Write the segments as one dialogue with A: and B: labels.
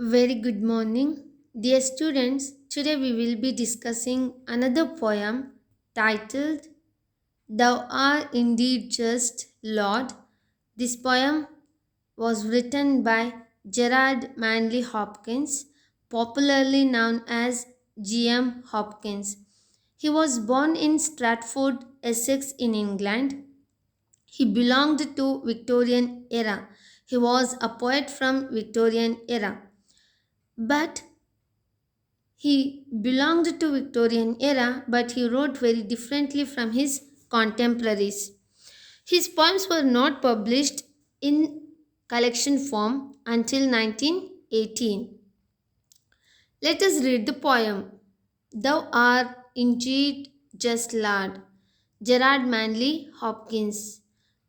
A: Very good morning, dear students. Today we will be discussing another poem titled Thou Art Indeed Just, Lord. This poem was written by Gerard Manley Hopkins, popularly known as G.M. Hopkins. He was born in Stratford, Essex in England. He belonged to Victorian era. He was a poet from Victorian era. But he belonged to Victorian era, but he wrote very differently from his contemporaries. His poems were not published in collection form until 1918. Let us read the poem. Thou art indeed just, Lord. Gerard Manley Hopkins.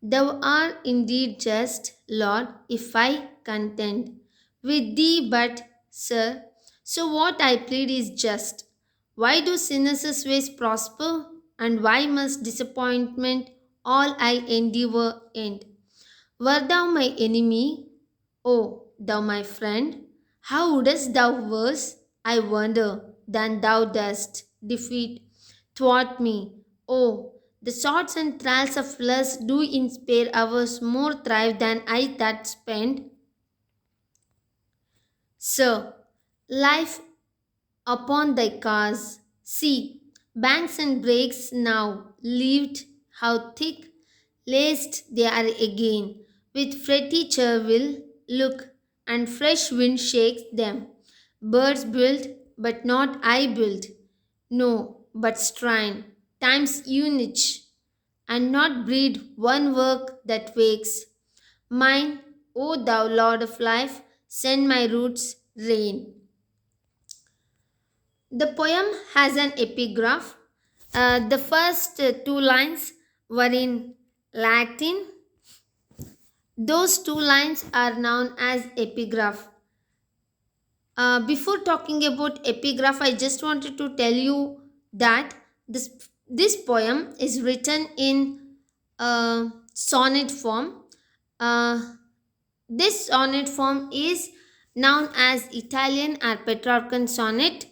A: Thou art indeed just, Lord, if I contend with thee, but, sir, so what I plead is just. Why do sinners' ways prosper, and why must disappointment all I endeavor end? Wert thou my enemy, O thou my friend, how wouldst thou worse, I wonder, than thou dost defeat thwart me? Oh, the swords and trials of lust do in spare hours more thrive than I that spend. Sir, life upon thy cars. See, banks and brakes now lived, how thick laced they are again. With fretty churl, look, and fresh wind shakes them. Birds build, but not I build. No, but strain, time's unit, and not breed one work that wakes. Mine, O thou Lord of life, send my roots rain. The poem has an epigraph. The first two lines were in Latin. Those two lines are known as epigraph. Before talking about epigraph, I just wanted to tell you that this poem is written in sonnet form. Uh, this sonnet form is known as Italian or Petrarchan sonnet.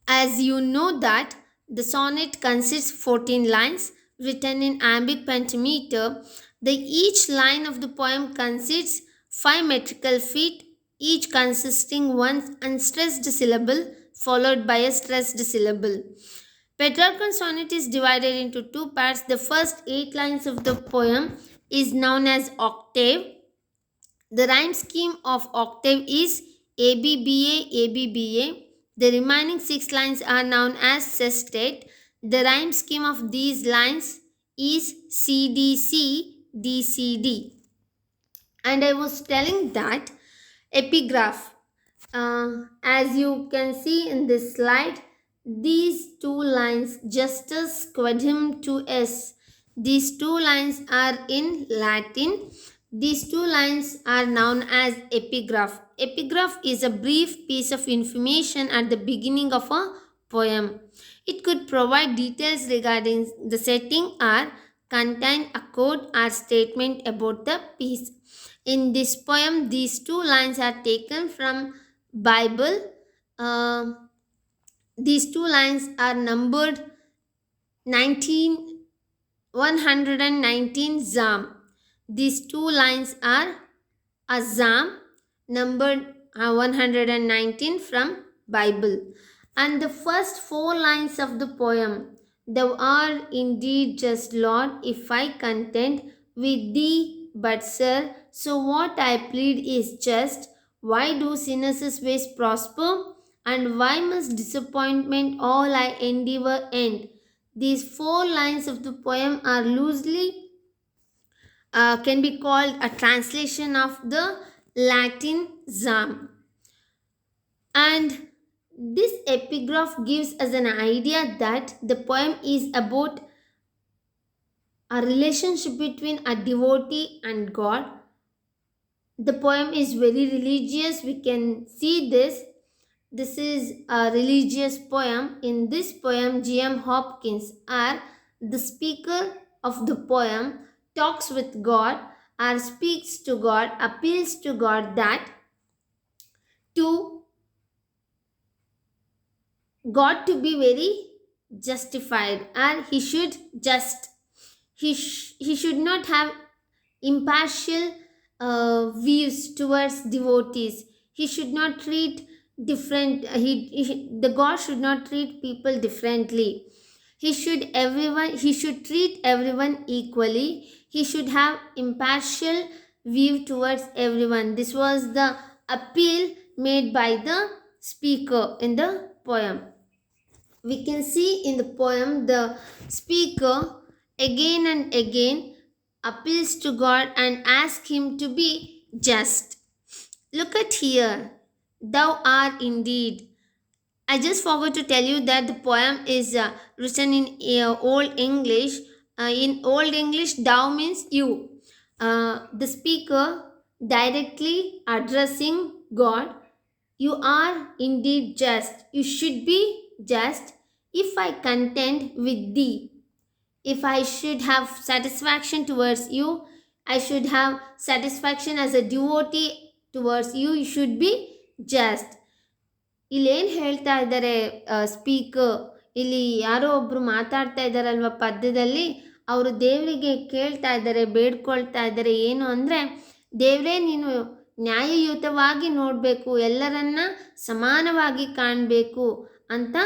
A: As you know that the sonnet consists 14 lines written in iambic pentameter. Each line of the poem consists 5 metrical feet, each consisting one unstressed syllable followed by a stressed syllable. Petrarchan sonnet is divided into two parts. The first 8 lines of the poem is known as octave. The rhyme scheme of octave is ABBA, ABBA. The remaining 6 lines are known as sestet. The rhyme scheme of these lines is CDC, DCD. And I was telling that epigraph, as you can see in this slide, these two lines, justus quadam to s, these two lines are in Latin. These two lines are known as epigraph. Epigraph is a brief piece of information at the beginning of a poem. It could provide details regarding the setting or contain a code or statement about the piece. In this poem, these two lines are taken from Bible. Uh, these two lines are numbered 19, 119 Zam. These two lines are a Zam numbered 119 from Bible. And the first 4 lines of the poem, thou art indeed just, Lord, if I contend with thee, but sir, so what I plead is just. Why do sinners' ways prosper? And why must disappointment all I endeavor end? These 4 lines of the poem are loosely can be called a translation of the Latin Zam. And this epigraph gives us an idea that the poem is about a relationship between a devotee and God. The poem is very religious. We can see this. This is a religious poem. In this poem, G.M. Hopkins, or the speaker of the poem, talks with God or speaks to God, appeals to God that to God to be very justified, and he should not have impartial views towards devotees. He should not treat the God should not treat people differently. He should treat everyone equally. He should have impartial view towards everyone. This was the appeal made by the speaker in the poem. We can see in the poem the speaker again and again appeals to God and asks him to be just. Look at here. Thou art indeed. I just forgot to tell you that the poem is written in Old English. In Old English, thou means you. The speaker directly addressing God. You are indeed just. You should be just. If I contend with thee, if I should have satisfaction towards you, I should have satisfaction as a devotee towards you, you should be just. ಇಲ್ಲೇನು ಹೇಳ್ತಾ ಇದ್ದಾರೆ speaker, ಇಲ್ಲಿ ಯಾರೋ ಒಬ್ರು ಮಾತಾಡ್ತಾ ಇದ್ದಾರಲ್ವ ಪದ್ಯದಲ್ಲಿ, ಅವರು ದೇವರಿಗೆ ಕೇಳ್ತಾ ಇದ್ದಾರೆ, ಬೇಡ್ಕೊಳ್ತಾ ಇದ್ದಾರೆ. ಏನು ಅಂದರೆ, ದೇವರೇ ನೀನು ನ್ಯಾಯಯುತವಾಗಿ ನೋಡಬೇಕು, ಎಲ್ಲರನ್ನ ಸಮಾನವಾಗಿ ಕಾಣಬೇಕು ಅಂತ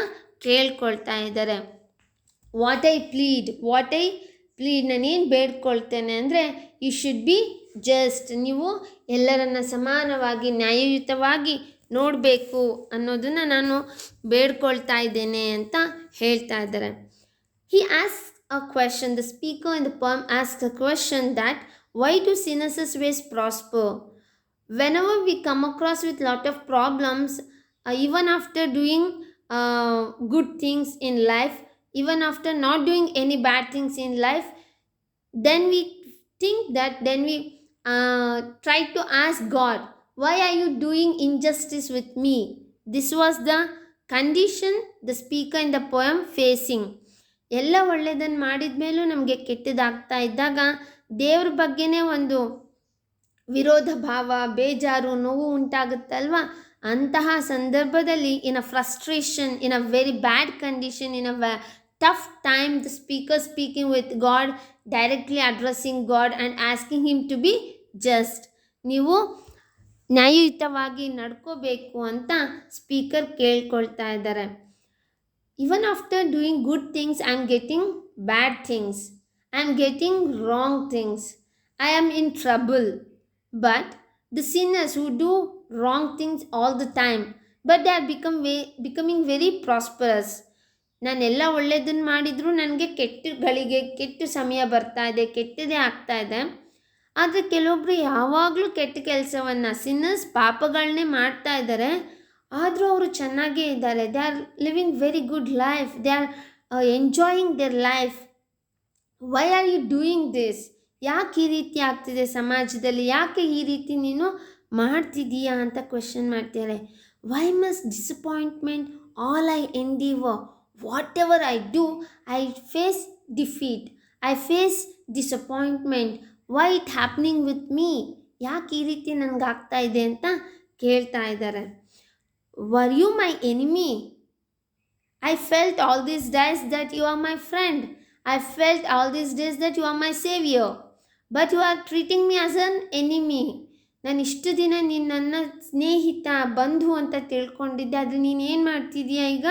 A: ಕೇಳ್ಕೊಳ್ತಾ ಇದ್ದಾರೆ. ವಾಟ್ ಐ ಪ್ಲೀಡ್ ನಾನೇನು ಬೇಡ್ಕೊಳ್ತೇನೆ ಅಂದರೆ, ಯು ಶುಡ್ ಬಿ ಜಸ್ಟ್, ನೀವು ಎಲ್ಲರನ್ನ ಸಮಾನವಾಗಿ ನ್ಯಾಯಯುತವಾಗಿ ನೋಡಬೇಕು ಅನ್ನೋದನ್ನು ನಾನು ಬೇಡ್ಕೊಳ್ತಾ ಇದ್ದೇನೆ ಅಂತ ಹೇಳ್ತಾ ಇದ್ದಾರೆ. He asks a question, the speaker in the poem asks a question that why do sinners' ways prosper? Whenever we come across with lot of problems, even after doing good things in life, even after not doing any bad things in life, then we then we try to ask God, why are you doing injustice with me? This was the condition the speaker in the poem facing. ಎಲ್ಲ ಒಳ್ಳೆಯದನ್ನು ಮಾಡಿದ ಮೇಲೂ ನಮಗೆ ಕೆಟ್ಟದಾಗ್ತಾ ಇದ್ದಾಗ ದೇವ್ರ ಬಗ್ಗೆನೇ ಒಂದು ವಿರೋಧ ಭಾವ, ಬೇಜಾರು, ನೋವು ಉಂಟಾಗುತ್ತಲ್ವ. ಅಂತಹ ಸಂದರ್ಭದಲ್ಲಿ in a frustration, in a very bad condition, in a tough time, the speaker speaking with God, directly addressing God and asking him to be just. ನೀವು ನ್ಯಾಯಯುತವಾಗಿ ನಡ್ಕೋಬೇಕು ಅಂತ ಸ್ಪೀಕರ್ ಕೇಳ್ಕೊಳ್ತಾ ಇದ್ದಾರೆ. Even after doing good things I am getting bad things, I am getting wrong things, I am in trouble. But the sinners who do wrong things all the time, but they are becoming very prosperous. ನಾನೆಲ್ಲ ಒಳ್ಳೆಯದನ್ನು ಮಾಡಿದರೂ ನನಗೆ ಕೆಟ್ಟ ಸಮಯ ಬರ್ತಾ ಇದೆ, ಕೆಟ್ಟದೇ ಆಗ್ತಾ ಇದೆ. ಆದರೆ ಕೆಲವೊಬ್ಬರು ಯಾವಾಗಲೂ ಕೆಟ್ಟ ಕೆಲಸವನ್ನು, ಸಿನ್ನರ್ಸ್ ಪಾಪಗಳನ್ನೇ ಮಾಡ್ತಾ ಇದ್ದಾರೆ, ಆದರೂ ಅವರು ಚೆನ್ನಾಗೇ ಇದ್ದಾರೆ. They are living very good life, they are enjoying their life. Why are you doing this? ಯಾಕೆ ಈ ರೀತಿ ಆಗ್ತಿದೆ ಸಮಾಜದಲ್ಲಿ? ಯಾಕೆ ಈ ರೀತಿ ನೀನು ಮಾಡ್ತಿದ್ದೀಯಾ ಅಂತ ಕ್ವೆಶನ್ ಮಾಡ್ತಾರೆ. Why must disappointment all I endeavour? Whatever I do, I face defeat, I face disappointment. Why it happening with me? ಯಾಕೆ ಈ ರೀತಿ ನನಗಾಗ್ತಾ ಇದೆ ಅಂತ ಕೇಳ್ತಾ ಇದ್ದಾರೆ. Were you my enemy? I felt all these days that you are my friend. I felt all these days that you are my saviour. But you are treating me as an enemy. ನಾನು ಇಷ್ಟು ದಿನ ನೀನು ನನ್ನ ಸ್ನೇಹಿತ, ಬಂಧು ಅಂತ ತಿಳ್ಕೊಂಡಿದ್ದೆ, ಆದರೆ ನೀನು ಏನು ಮಾಡ್ತಿದ್ದೀಯಾ ಈಗ?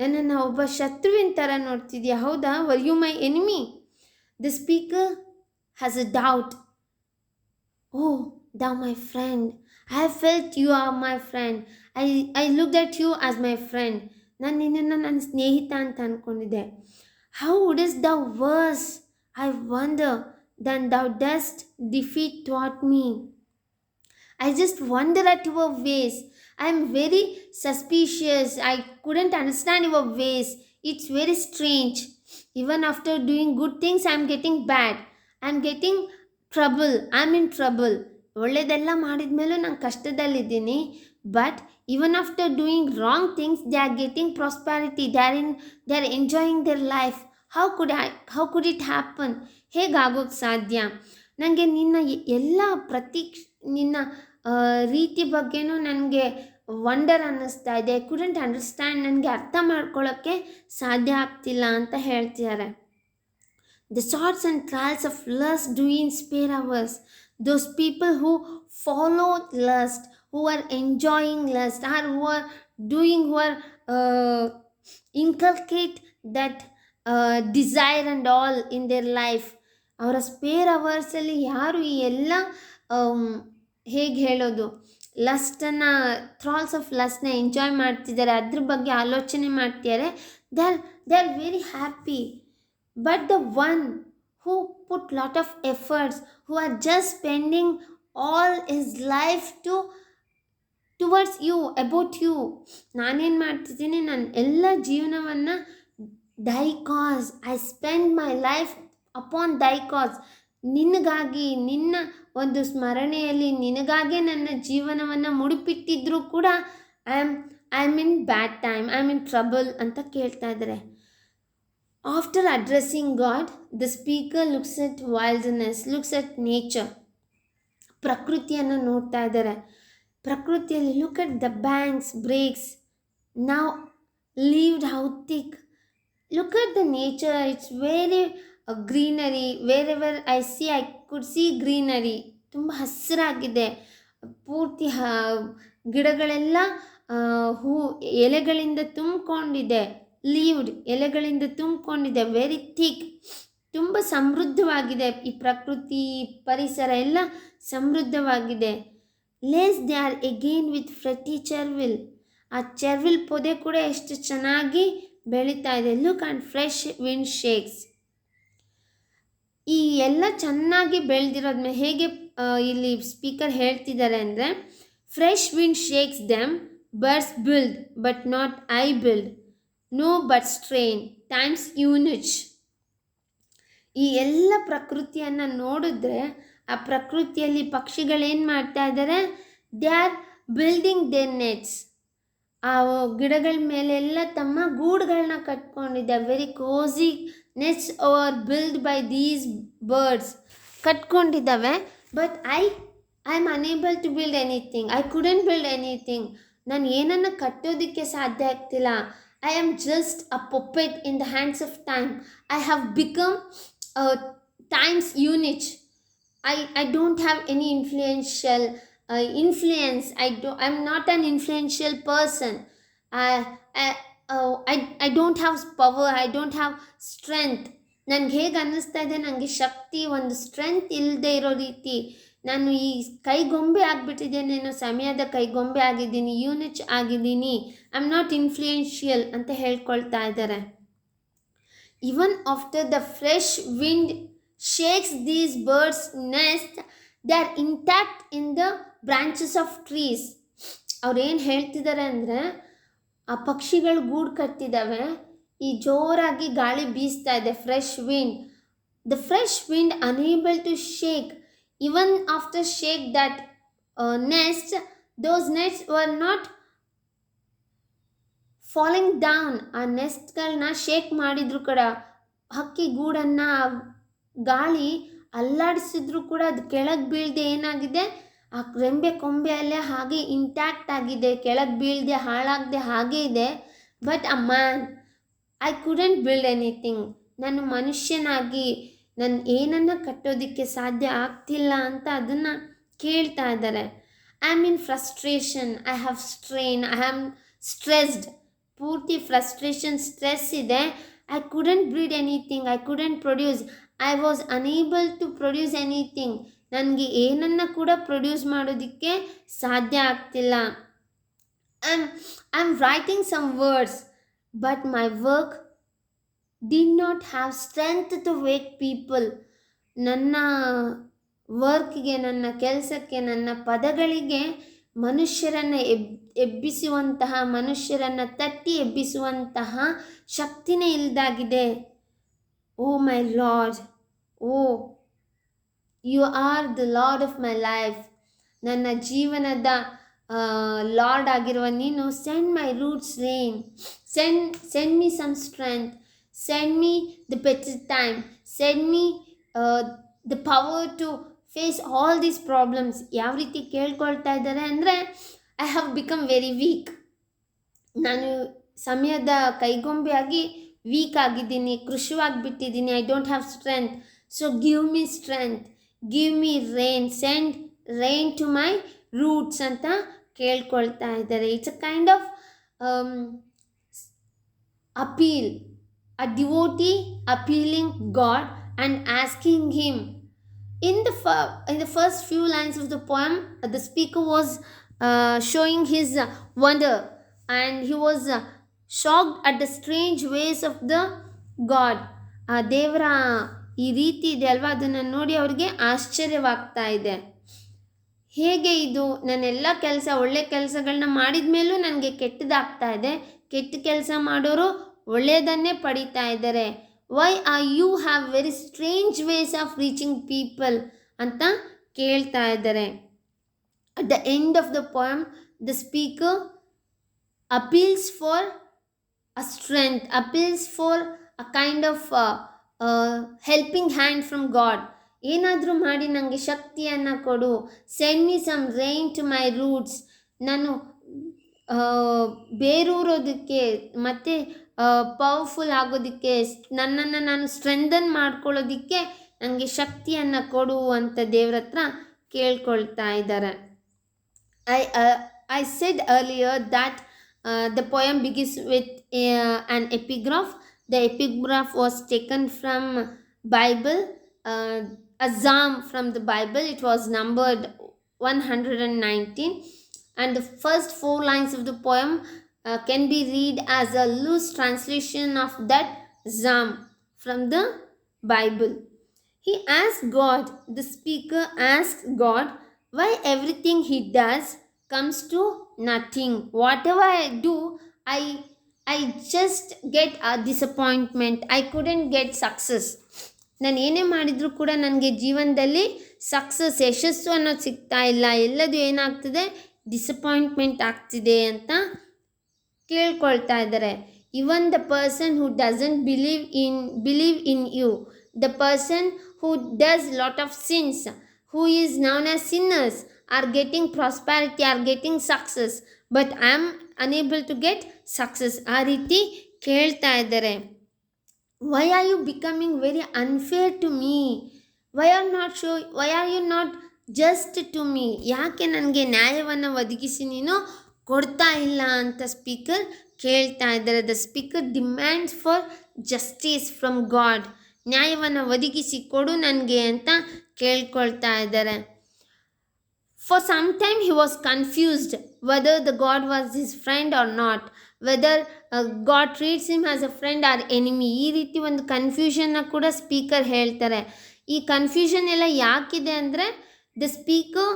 A: ನನ್ನನ್ನು ಒಬ್ಬ ಶತ್ರುವಿನ ಥರ ನೋಡ್ತಿದ್ಯಾ, ಹೌದಾ? Were you my enemy? The speaker has a doubt. Oh, thou my friend, I have felt you are my friend. I looked at you as my friend. ನಾನು ನಿನ್ನನ್ನು ನನ್ನ ಸ್ನೇಹಿತ ಅಂತ ಅಂದ್ಕೊಂಡಿದ್ದೆ. How wouldst thou worse, I wonder, than thou dost defeat toward me? I just wonder at your ways. I am very suspicious. I couldn't understand your ways. It's very strange. Even after doing good things, I am getting bad. I am getting trouble, I am in trouble. ಒಳ್ಳೆಯದೆಲ್ಲ ಮಾಡಿದ ಮೇಲೂ ನಾನು ಕಷ್ಟದಲ್ಲಿದ್ದೀನಿ. But even after doing wrong things, they are getting prosperity, they are enjoying their life. How could it happen? ಹೇಗಾಗೋಕ್ಕೆ ಸಾಧ್ಯ? ನನಗೆ ನಿನ್ನ ಎಲ್ಲ ನಿನ್ನ ರೀತಿ ಬಗ್ಗೆನೂ ನನಗೆ ವಂಡರ್ ಅನ್ನಿಸ್ತಾ ಇದೆ, ಕುಡಂಟ್ ಅಂಡರ್ಸ್ಟ್ಯಾಂಡ್, ನನಗೆ ಅರ್ಥ ಮಾಡ್ಕೊಳ್ಳೋಕ್ಕೆ ಸಾಧ್ಯ ಆಗ್ತಿಲ್ಲ ಅಂತ ಹೇಳ್ತಿದ್ದಾರೆ. The thoughts and trials of lust do inspire us. Those people who follow lust, who are enjoying lust, or who are inculcate that desire and all in their life. ಅವರ spare ಅವರ್ಸಲ್ಲಿ ಯಾರು ಈ ಎಲ್ಲ ಹೇಗೆ ಹೇಳೋದು, ಲಸ್ಟನ್ನು, ಥ್ರಾಲ್ಸ್ ಆಫ್ ಲಸ್ಟ್ನ ಎಂಜಾಯ್ ಮಾಡ್ತಿದ್ದಾರೆ, ಅದ್ರ ಬಗ್ಗೆ ಆಲೋಚನೆ ಮಾಡ್ತಿದ್ದಾರೆ, they are very happy. But the one who put lot of efforts, who are just spending all his life towards you, about you, ನಾನೇನು ಮಾಡ್ತಿದ್ದೀನಿ, ನನ್ನ ಎಲ್ಲ ಜೀವನವನ್ನು thy cause, I spend my life upon thy cause, ನಿನಗಾಗಿ, ನಿನ್ನ ಒಂದು ಸ್ಮರಣೆಯಲ್ಲಿ ನಿನಗಾಗೆ ನನ್ನ ಜೀವನವನ್ನು ಮುಡಿಪಿಟ್ಟಿದ್ರೂ ಕೂಡ I am in bad time, I am in trouble ಅಂತ ಕೇಳ್ತಾ ಇದ್ದಾರೆ. After addressing God, the speaker looks at wilderness, looks at nature. ಪ್ರಕೃತಿಯನ್ನು ನೋಡ್ತಾ ಇದ್ದಾರೆ. ಪ್ರಕೃತಿಯಲ್ಲಿ look at the banks, breaks, now leaved how thick. Look at the nature, it's very greenery. Wherever I see, I could see greenery. ತುಂಬ ಹಸಿರಾಗಿದೆ, ಪೂರ್ತಿ ಗಿಡಗಳೆಲ್ಲ ಹೂ ಎಲೆಗಳಿಂದ ತುಂಬಿಕೊಂಡಿದೆ, lived ಎಲೆಗಳಿಂದ ತುಂಬಿಕೊಂಡಿದೆ, ವೆರಿ ಥಿಕ್, ತುಂಬ ಸಮೃದ್ಧವಾಗಿದೆ. ಈ ಪ್ರಕೃತಿ, ಪರಿಸರ ಎಲ್ಲ ಸಮೃದ್ಧವಾಗಿದೆ. Laced they are again with fretty chervil, ಆ ಚೆರ್ವಿಲ್ ಪೊದೆ ಕೂಡ ಎಷ್ಟು ಚೆನ್ನಾಗಿ ಬೆಳೀತಾ ಇದೆ. Look and fresh wind shakes. ಈ ಎಲ್ಲ ಚೆನ್ನಾಗಿ ಬೆಳೆದಿರೋದ್ಮೇಲೆ ಹೇಗೆ ಇಲ್ಲಿ ಸ್ಪೀಕರ್ ಹೇಳ್ತಿದ್ದಾರೆ ಅಂದರೆ, fresh wind shakes them, birds build but not I build, no but strain time's eunuch. ಈ ಎಲ್ಲ ಪ್ರಕೃತಿಯನ್ನು ನೋಡಿದ್ರೆ, ಆ ಪ್ರಕೃತಿಯಲ್ಲಿ ಪಕ್ಷಿಗಳೇನು ಮಾಡ್ತಾ ಇದ್ದಾರೆ, they are building their nets. ಆ ಗಿಡಗಳ ಮೇಲೆಲ್ಲ ತಮ್ಮ ಗೂಡುಗಳನ್ನ ಕಟ್ಕೊಂಡಿದೆ. Very Kosi nets are build by these birds, ಕಟ್ಕೊಂಡಿದ್ದಾವೆ. But I am unable to build anything, I couldn't build anything. ನಾನು ಏನನ್ನು ಕಟ್ಟೋದಕ್ಕೆ ಸಾಧ್ಯ ಆಗ್ತಿಲ್ಲ. I am just a puppet in the hands of time. I have become time's unit. I don't have any influence. I'm not an influential person. I don't have power. I don't have strength. ನನಗೆ ಹೇಗೆ ಅನ್ನಿಸ್ತಾ ಇದೆ, ನನಗೆ ಶಕ್ತಿ, ಒಂದು strength ಇಲ್ಲದೆ ಇರೋ ರೀತಿ ನಾನು ಈ ಕೈಗೊಂಬೆ ಆಗಿಬಿಟ್ಟಿದ್ದೇನೇನೋ, ಸಮಯದ ಕೈಗೊಂಬೆ ಆಗಿದ್ದೀನಿ, ಯೂನಿಚ್ ಆಗಿದ್ದೀನಿ, ಐ ಆಮ್ ನಾಟ್ ಇನ್ಫ್ಲೂಯೆನ್ಷಿಯಲ್ ಅಂತ ಹೇಳ್ಕೊಳ್ತಾ ಇದ್ದಾರೆ. Even after the fresh wind shakes these birds nest, they are intact in the branches of trees. ಅವ್ರೇನು ಹೇಳ್ತಿದ್ದಾರೆ ಅಂದರೆ, ಆ ಪಕ್ಷಿಗಳು ಗೂಡು ಕಟ್ಟಿದ್ದಾವೆ, ಈ ಜೋರಾಗಿ ಗಾಳಿ ಬೀಸ್ತಾ ಇದೆ, fresh wind. The fresh wind unable to shake. Even after shake that nest, those nests were not falling down. ಆ ನೆಸ್ಟ್ಗಳನ್ನ ಶೇಕ್ ಮಾಡಿದ್ರು ಕೂಡ, ಹಕ್ಕಿ ಗೂಡನ್ನು ಗಾಳಿ ಅಲ್ಲಾಡಿಸಿದ್ರು ಕೂಡ ಅದು ಕೆಳಗೆ ಬೀಳದೆ ಏನಾಗಿದೆ, ಆ ರೆಂಬೆ ಕೊಂಬೆಯಲ್ಲೇ ಹಾಗೆ ಇಂಟ್ಯಾಕ್ಟ್ ಆಗಿದೆ, ಕೆಳಗೆ ಬೀಳದೆ ಹಾಳಾಗದೆ ಹಾಗೆ ಇದೆ. But a man, I couldn't build anything. ನಾನು ಮನುಷ್ಯನಾಗಿ ನಾನು ಏನನ್ನು ಕಟ್ಟೋದಕ್ಕೆ ಸಾಧ್ಯ ಆಗ್ತಿಲ್ಲ ಅಂತ ಅದನ್ನು ಕೇಳ್ತಾ ಇದ್ದಾರೆ. I am in frustration, I have strain, I am stressed. ಪೂರ್ತಿ ಫ್ರಸ್ಟ್ರೇಷನ್, ಸ್ಟ್ರೆಸ್ ಇದೆ. I couldn't breed anything, I couldn't produce, I was unable to produce anything. ನನಗೆ ಏನನ್ನು ಕೂಡ ಪ್ರೊಡ್ಯೂಸ್ ಮಾಡೋದಕ್ಕೆ ಸಾಧ್ಯ ಆಗ್ತಿಲ್ಲ. I am writing some words, but my work did not have strength to wake people. ನನ್ನ ವರ್ಕ್ಗೆ, ನನ್ನ ಕೆಲಸಕ್ಕೆ, ನನ್ನ ಪದಗಳಿಗೆ ಮನುಷ್ಯರನ್ನು ಎಬ್ಬಿಸುವಂತಹ, ಮನುಷ್ಯರನ್ನು ತಟ್ಟಿ ಎಬ್ಬಿಸುವಂತಹ ಶಕ್ತಿನೇ ಇಲ್ಲದಾಗಿದೆ. Oh my Lord, oh you are the Lord of my life. ನನ್ನ ಜೀವನದ ಲಾರ್ಡ್ ಆಗಿರುವ ನೀನು, send my roots rain, send me some strength, send me the better time, send me the power to face all these problems. ಯಾವ ರೀತಿ ಕೇಳ್ಕೊಳ್ತಾ ಇದ್ದಾರೆ ಅಂದರೆ, I have become very weak. ನಾನು ಸಮಯದ ಕೈಗೊಂಬೆಯಾಗಿ ವೀಕ್ ಆಗಿದ್ದೀನಿ, ಕೃಶವಾಗಿಬಿಟ್ಟಿದ್ದೀನಿ. I don't have strength. So give me strength, give me rain, send rain to my roots ಅಂತ ಕೇಳ್ಕೊಳ್ತಾ ಇದ್ದಾರೆ. It's a kind of appeal, a devotee appealing God and asking Him. In the first few lines of the poem, the speaker was showing his wonder, and he was shocked at the strange ways of the God. ದೇವರ ಈ ರೀತಿ ಇದೆ ಅಲ್ವಾ, ಅದನ್ನು ನೋಡಿ ಅವ್ರಿಗೆ ಆಶ್ಚರ್ಯವಾಗ್ತಾ ಇದೆ. ಹೇಗೆ ಇದು, ನನ್ನೆಲ್ಲ ಕೆಲಸ ಒಳ್ಳೆ ಕೆಲಸಗಳನ್ನ ಮಾಡಿದ ಮೇಲೂ ನನಗೆ ಕೆಟ್ಟದಾಗ್ತಾ ಇದೆ, ಕೆಟ್ಟ ಕೆಲಸ ಮಾಡೋರು ಒಳ್ಳೆಯದನ್ನೇ ಪಡಿತಾ ಇದ್ದಾರೆ. Why are you have very strange ways of reaching people ಅಂತ ಕೇಳ್ತಾ ಇದ್ದಾರೆ. At the end of the poem, the speaker appeals for a strength, appeals for a kind of helping hand from God. ಏನಾದರೂ ಮಾಡಿ ನನಗೆ ಶಕ್ತಿಯನ್ನು ಕೊಡು. Send me some rain to my roots. ನಾನು ಬೇರೂರೋದಕ್ಕೆ ಮತ್ತು ಪವರ್ಫುಲ್ ಆಗೋದಕ್ಕೆ, ನನ್ನನ್ನು ನಾನು ಸ್ಟ್ರೆಂಥನ್ ಮಾಡ್ಕೊಳ್ಳೋದಕ್ಕೆ ನನಗೆ ಶಕ್ತಿಯನ್ನು ಕೊಡು ಅಂತ ದೇವ್ರ ಹತ್ರ ಕೇಳ್ಕೊಳ್ತಾ ಇದ್ದಾರೆ. I said earlier that the poem begins with an epigraph. The epigraph was taken from Bible, a psalm from the Bible. It was numbered 119, and the first 4 lines of the poem can be read as a loose translation of that psalm from the Bible. He asked God, the speaker asked God, why everything he does comes to nothing. Whatever I do, I just get a disappointment. I couldn't get success. ನಾನು ಏನೇ ಮಾಡಿದರೂ ಕೂಡ ನನಗೆ ಜೀವನದಲ್ಲಿ success, ಯಶಸ್ಸು ಅನ್ನೋದು ಸಿಗ್ತಾ ಇಲ್ಲ. ಎಲ್ಲದು ಏನಾಗ್ತಿದೆ, ಡಿಸಪಾಯಿಂಟ್ಮೆಂಟ್ ಆಗ್ತಿದೆ ಅಂತ ಕೇಳ್ಕೊಳ್ತಾ ಇದ್ದಾರೆ. Even the person who doesn't believe in you, the person who does lot of sins, who is known as sinners, are getting prosperity, are getting success, but I am unable to get success. ಆ ರೀತಿ ಕೇಳ್ತಾ ಇದ್ದಾರೆ. Why are you becoming very unfair to me? Why are you not just to me? ಯಾಕೆ ನನಗೆ ನ್ಯಾಯವನ್ನು ಒದಗಿಸಿ ನೀನು ಕೊಡ್ತಾ ಇಲ್ಲ ಅಂತ ಸ್ಪೀಕರ್ ಕೇಳ್ತಾ ಇದ್ದಾರೆ. The speaker demands for justice from god. ನ್ಯಾಯವನ್ನು ಒದಗಿಸಿ ಕೊಡು ನನಗೆ ಅಂತ ಕೇಳ್ಕೊಳ್ತಾ ಇದ್ದಾರೆ. For some time he was confused whether the God was his friend or not, whether God treats him as a friend or enemy. ಈ ರೀತಿ ಒಂದು ಕನ್ಫ್ಯೂಷನ್ನ ಕೂಡ ಸ್ಪೀಕರ್ ಹೇಳ್ತಾರೆ. ಈ ಕನ್ಫ್ಯೂಷನ್ ಎಲ್ಲ ಯಾಕಿದೆ ಅಂದರೆ, the speaker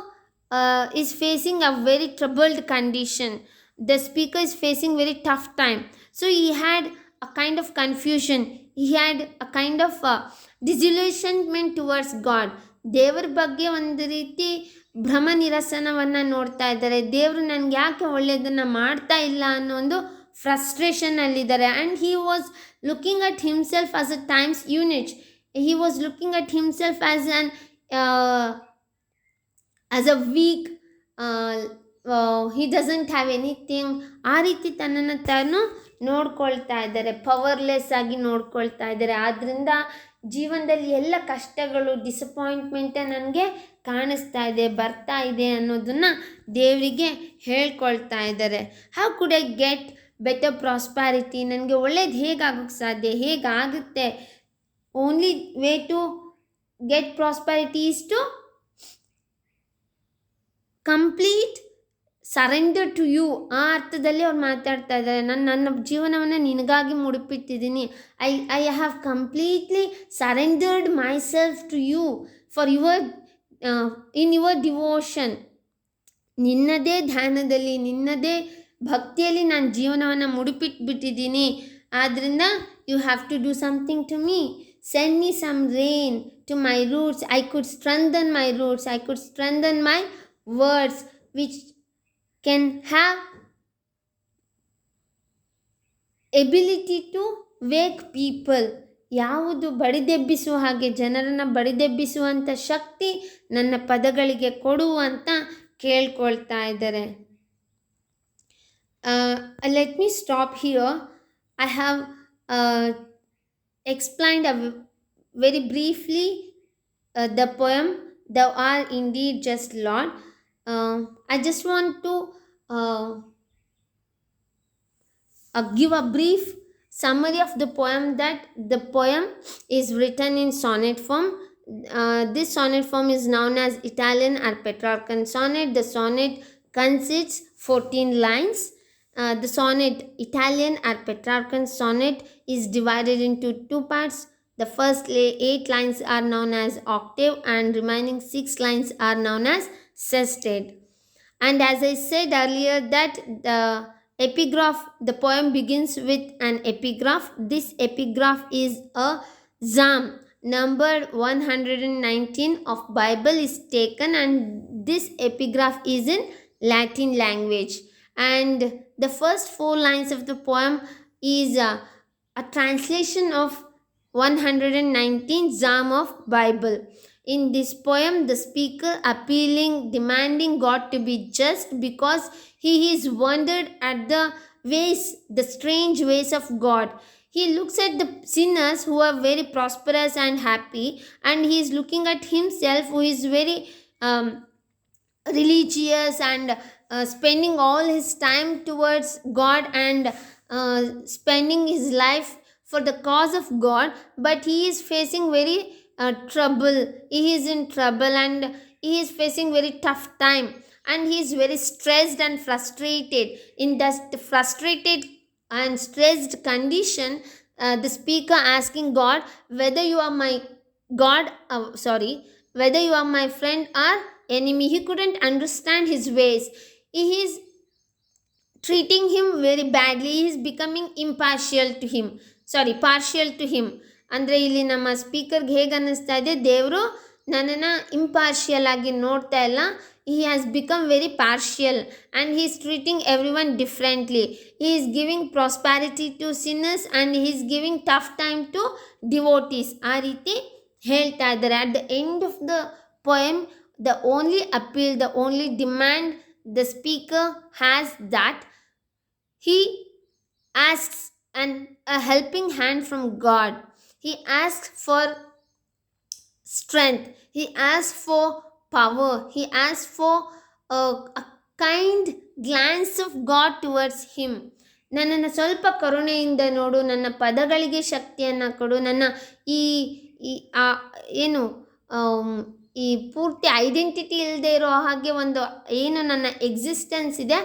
A: is facing a very troubled condition. The speaker is facing very tough time. So he had a kind of confusion. He had a kind of disillusionment towards God. ದೇವರ ಬಗ್ಗೆ ಒಂದು ರೀತಿ ಭ್ರಮ ನಿರಸನವನ್ನು ನೋಡ್ತಾ ಇದ್ದಾರೆ. ದೇವರು ನನಗೆ ಯಾಕೆ ಒಳ್ಳೆಯದನ್ನು ಮಾಡ್ತಾ ಇಲ್ಲ ಅನ್ನೋ ಒಂದು ಫ್ರಸ್ಟ್ರೇಷನ್ನಲ್ಲಿದ್ದಾರೆ. And he was looking at himself as a times unit. He was looking at himself as a weak, he doesn't have anything. ಆ ರೀತಿ ತನ್ನನ್ನು ತಾನು ನೋಡ್ಕೊಳ್ತಾ ಇದ್ದಾರೆ, ಪವರ್ಲೆಸ್ ಆಗಿ ನೋಡ್ಕೊಳ್ತಾ ಇದ್ದಾರೆ. ಆದ್ದರಿಂದ ಜೀವನದಲ್ಲಿ ಎಲ್ಲ ಕಷ್ಟಗಳು, ಡಿಸಪಾಯಿಂಟ್ಮೆಂಟೇ ನನಗೆ ಕಾಣಿಸ್ತಾ ಇದೆ, ಬರ್ತಾ ಇದೆ ಅನ್ನೋದನ್ನು ದೇವರಿಗೆ ಹೇಳ್ಕೊಳ್ತಾ ಇದ್ದಾರೆ. How could I get better prosperity? ನನಗೆ ಒಳ್ಳೇದು ಹೇಗಾಗೋಕ್ಕೆ ಸಾಧ್ಯ, ಹೇಗಾಗುತ್ತೆ? Only way to get prosperity is to complete surrender to you. ಆ ಅರ್ಥದಲ್ಲಿ ಅವ್ರು ಮಾತಾಡ್ತಾ ಇದ್ದಾರೆ. ನನ್ನ ಜೀವನವನ್ನು ನಿನಗಾಗಿ ಮುಡುಪಿಟ್ಟಿದ್ದೀನಿ. I have completely surrendered myself to you for in your devotion. ನಿನ್ನದೇ ಧ್ಯಾನದಲ್ಲಿ, ನಿನ್ನದೇ ಭಕ್ತಿಯಲ್ಲಿ ನಾನು ಜೀವನವನ್ನು ಮುಡುಪಿಟ್ಬಿಟ್ಟಿದ್ದೀನಿ. ಆದ್ದರಿಂದ you have to do something to me. Send me some rain to my roots. I could strengthen my roots. I could strengthen my words which can have ability to wake people. ಯಾವುದು ಬಡಿದೆಬ್ಬಿಸುವ ಹಾಗೆ, ಜನರನ್ನು ಬಡಿದೆಬ್ಬಿಸುವಂಥ ಶಕ್ತಿ ನನ್ನ ಪದಗಳಿಗೆ ಕೊಡು ಅಂತ ಕೇಳ್ಕೊಳ್ತಾ ಇದ್ದಾರೆ. Let me stop here. I have uh, explained very briefly the poem "Thou art indeed just Lord." I just want to uh, give a brief summary of the poem. That the poem is written in sonnet form. This sonnet form is known as Italian or Petrarchan sonnet. The sonnet consists 14 lines. The sonnet Italian or Petrarchan sonnet is divided into two parts. The first 8 lines are known as octave, and remaining 6 lines are known as sestet. And as I said earlier, that the epigraph, the poem begins with an epigraph. This epigraph is a psalm number 119 of Bible is taken, and this epigraph is in Latin language. And the first 4 lines of the poem is a translation of 119 psalm of Bible. In this poem, the speaker appealing, demanding God to be just because he is wondered at the ways, the strange ways of God. He looks at the sinners who are very prosperous and happy, and he is looking at himself who is very religious and spending all his time towards God, and spending his life for the cause of God, but he is facing very trouble. He is in trouble, and he is facing very tough time, and he is very stressed and frustrated. In that frustrated and stressed condition, the speaker asking God whether you are my God, sorry, whether you are my friend or enemy. He couldn't understand his ways. He is treating him very badly. He is becoming impartial to him, sorry, partial to him. ಅಂದರೆ ಇಲ್ಲಿ ನಮ್ಮ ಸ್ಪೀಕರ್ಗೆ ಹೇಗೆ ಅನ್ನಿಸ್ತಾ ಇದೆ, ದೇವರು ನನ್ನನ್ನು impartial ಆಗಿ ನೋಡ್ತಾ ಇಲ್ಲ. He has become very partial, and he is treating everyone differently. He is giving prosperity to sinners, and he is giving tough time to devotees. ಆ ರೀತಿ ಹೇಳ್ತಾ ಇದ್ದಾರೆ. At the end of the poem, the only appeal, the only demand the speaker has, that he asks a helping hand from God. He asks for strength. He asks for power. He asks for a kind glance of God towards him. ನನ್ನನ್ನು ಸ್ವಲ್ಪ ಕರುಣೆಯಿಂದ ನೋಡು, ನನ್ನ ಪದಗಳಿಗೆ ಶಕ್ತಿಯನ್ನು ಕೊಡು, ನನ್ನ ಈ ಈ ಏನು ಈ ಪೂರ್ತಿ ಐಡೆಂಟಿಟಿ ಇಲ್ಲದೆ ಇರೋ ಹಾಗೆ ಒಂದು ಏನು ನನ್ನ ಎಕ್ಸಿಸ್ಟೆನ್ಸ್ ಇದೆ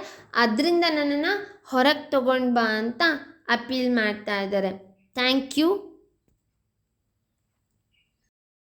A: ಅದರಿಂದ ನನ್ನನ್ನು ಹೊರಗೆ ತಗೊಂಡು ಬಾ ಅಂತ ಅಪೀಲ್ ಮಾಡ್ತಾ ಇದ್ದಾರೆ. Thank you.